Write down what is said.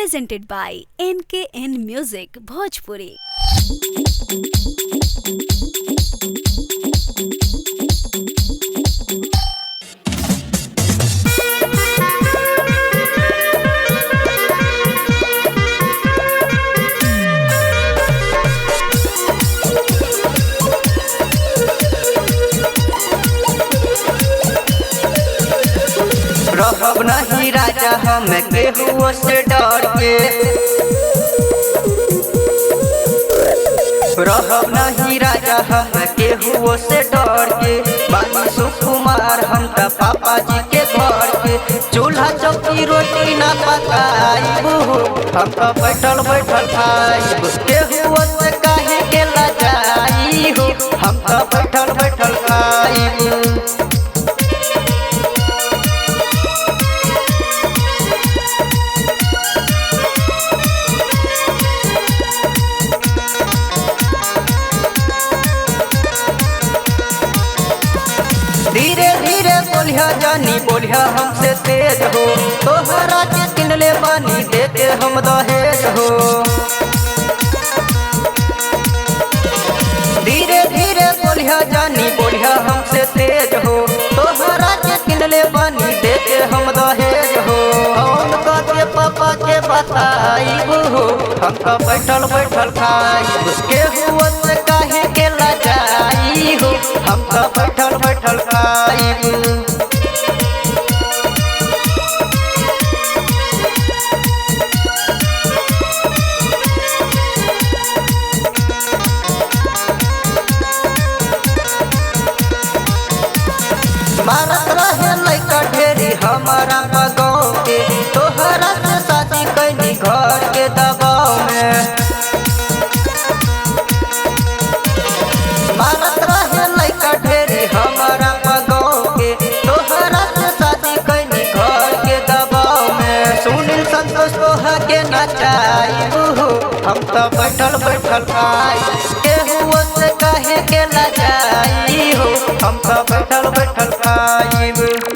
presented by NKN Music Bhojpuri. रहब नहीं राजा हम केहू से डर के, रहब नहीं राजा हम केहू से डर के। बानी सुकुमार हम त पापा जी के घर के, चूल्हा चौकी रोटी ना पकाइबू, हम त बैठल बैठल खाइब। केहू से काहे के लजाई हो, हम त बैठल बैठल खाइब। धीरे धीरे बोलिया जानी बोलिया हमसे तेज हो, तोहरा के किनले बानी देते हम दहेज हो। धीरे धीरे बोलिया जानी बोलिया हमसे तेज हो, तोहरा के किनले बानी देते हम दहेज हो। हम के पापा के बताइब हो, हम का बैठल बैठल खाइब। केहू से काहे के लजाई हो, हम का बैठल बैठल खाइब। मारत रहे लइका ढेरी हमारा गाँव के, तोहरा से शादी कैनी घर के दबाव में। मारत रहे लइका ढेरी हमारा गाँव के, तोहरा से शादी कैनी घर के दबाव में। सुनील संतोष तोहा के नचाइब हो, हम तो बैठल बैठल खाइब। केहू से काहे के लजाई हो, हम तो बैठल बैठल खाइब।